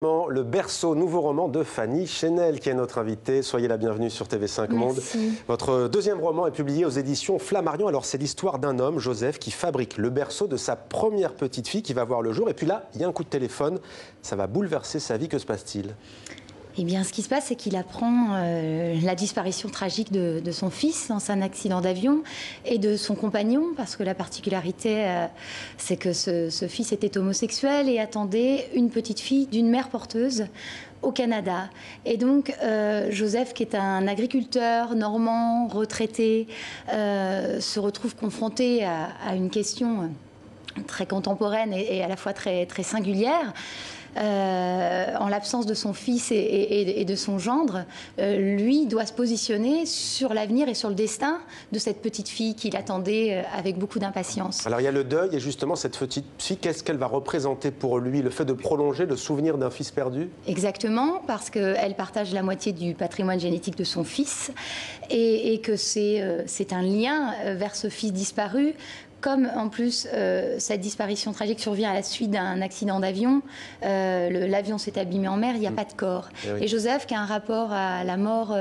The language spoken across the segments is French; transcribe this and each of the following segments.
Le berceau, nouveau roman de Fanny Chenel, qui est notre invitée. Soyez la bienvenue sur TV5 Monde. Merci. Votre deuxième roman est publié aux éditions Flammarion. Alors, c'est l'histoire d'un homme, Joseph, qui fabrique le berceau de sa première petite fille qui va voir le jour. Et puis là, il y a un coup de téléphone. Ça va bouleverser sa vie. Que se passe-t-il ? Eh bien, ce qui se passe, c'est qu'il apprend la disparition tragique de son fils dans un accident d'avion et de son compagnon, parce que la particularité, c'est que ce fils était homosexuel et attendait une petite fille d'une mère porteuse au Canada. Et donc, Joseph, qui est un agriculteur normand, retraité, se retrouve confronté à une question très contemporaine et à la fois très, très singulière. En l'absence de son fils et de son gendre, lui doit se positionner sur l'avenir et sur le destin de cette petite fille qu'il attendait avec beaucoup d'impatience. Alors il y a le deuil et justement cette petite fille, qu'est-ce qu'elle va représenter pour lui? Le fait de prolonger le souvenir d'un fils perdu? Exactement, parce qu'elle partage la moitié du patrimoine génétique de son fils et que c'est un lien vers ce fils disparu. Comme en plus cette disparition tragique survient à la suite d'un accident d'avion, l'avion s'est abîmé en mer, il n'y a pas de corps. Et Joseph, qui a un rapport à la mort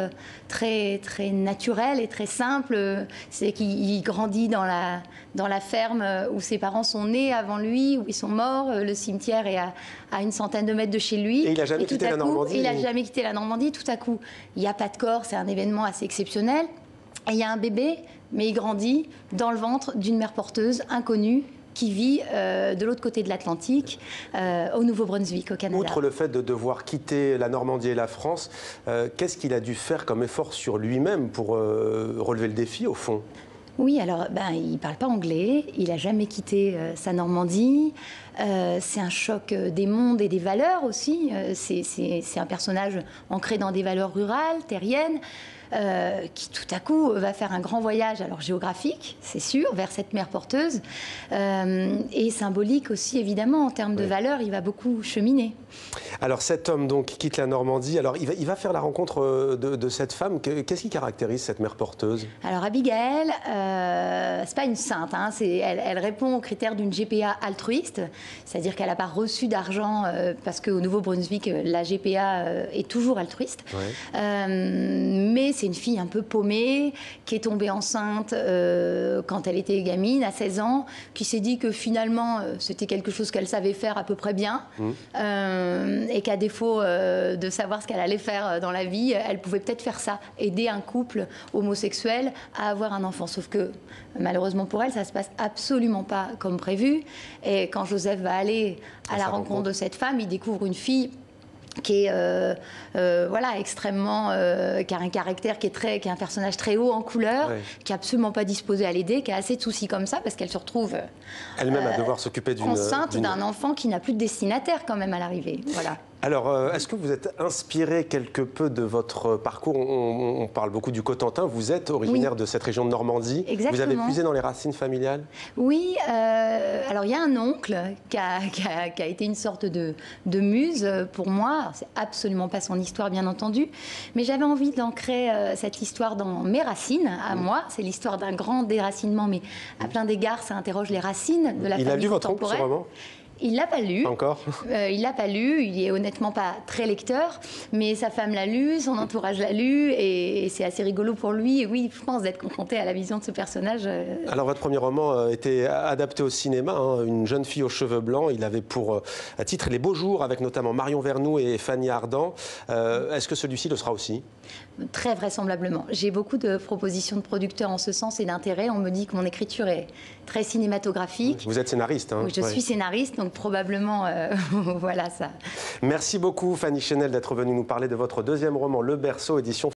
très, très naturel et très simple, c'est qu'il grandit dans la ferme où ses parents sont nés avant lui, où ils sont morts. Le cimetière est à une centaine de mètres de chez lui. Et il n'a jamais quitté la Normandie. Il n'a jamais quitté la Normandie. Tout à coup, il n'y a pas de corps, c'est un événement assez exceptionnel. Et il y a un bébé, mais il grandit dans le ventre d'une mère porteuse inconnue qui vit de l'autre côté de l'Atlantique, au Nouveau-Brunswick, au Canada. Outre le fait de devoir quitter la Normandie et la France, qu'est-ce qu'il a dû faire comme effort sur lui-même pour relever le défi, au fond ? Oui, alors il ne parle pas anglais, il n'a jamais quitté sa Normandie. C'est un choc des mondes et des valeurs aussi. C'est un personnage ancré dans des valeurs rurales, terriennes, qui tout à coup va faire un grand voyage, alors géographique, c'est sûr, vers cette mère porteuse, et symbolique aussi, évidemment, en termes de valeurs, il va beaucoup cheminer. Alors cet homme donc quitte la Normandie, alors il va faire la rencontre de cette femme. Qu'est-ce qui caractérise cette mère porteuse? Alors Abigail, c'est pas une sainte, hein, elle répond aux critères d'une GPA altruiste, c'est-à-dire qu'elle n'a pas reçu d'argent parce qu'au Nouveau-Brunswick, la GPA est toujours altruiste. Mais c'est une fille un peu paumée, qui est tombée enceinte quand elle était gamine, à 16 ans, qui s'est dit que finalement, c'était quelque chose qu'elle savait faire à peu près bien. Et qu'à défaut de savoir ce qu'elle allait faire dans la vie, elle pouvait peut-être faire ça, aider un couple homosexuel à avoir un enfant. Sauf que, malheureusement pour elle, ça ne se passe absolument pas comme prévu. Et quand Joseph va aller à la rencontre de cette femme, il découvre une fille qui est extrêmement, qui a un caractère qui est un personnage très haut en couleur, qui est absolument pas disposé à l'aider, qui a assez de soucis comme ça parce qu'elle se retrouve elle-même à devoir s'occuper enceinte d'un enfant qui n'a plus de destinataire quand même à l'arrivée. Voilà. Alors, est-ce que vous êtes inspiré quelque peu de votre parcours? On parle beaucoup du Cotentin. Vous êtes originaire de cette région de Normandie. Exactement. Vous avez puisé dans les racines familiales? Oui. Alors, il y a un oncle qui a été une sorte de muse pour moi. C'est absolument pas son histoire, bien entendu. Mais j'avais envie d'ancrer cette histoire dans mes racines, à moi. C'est l'histoire d'un grand déracinement, mais à plein d'égards, ça interroge les racines de la famille contemporaine. Il a lu votre oncle, ce roman ? Il l'a pas lu. Encore il l'a pas lu. Il est honnêtement pas très lecteur, mais sa femme l'a lu, son entourage l'a lu, et c'est assez rigolo pour lui. Et oui, je pense d'être confronté à la vision de ce personnage. Alors votre premier roman était adapté au cinéma, hein, Une jeune fille aux cheveux blancs. Il avait pour titre Les Beaux Jours, avec notamment Marion Vernoux et Fanny Ardant. Est-ce que celui-ci le sera aussi? Très vraisemblablement. J'ai beaucoup de propositions de producteurs en ce sens et d'intérêt. On me dit que mon écriture est très cinématographique. Vous êtes scénariste, hein? Oui, je suis scénariste, donc probablement, voilà ça. Merci beaucoup Fanny Chenel d'être venue nous parler de votre deuxième roman, Le Berceau, édition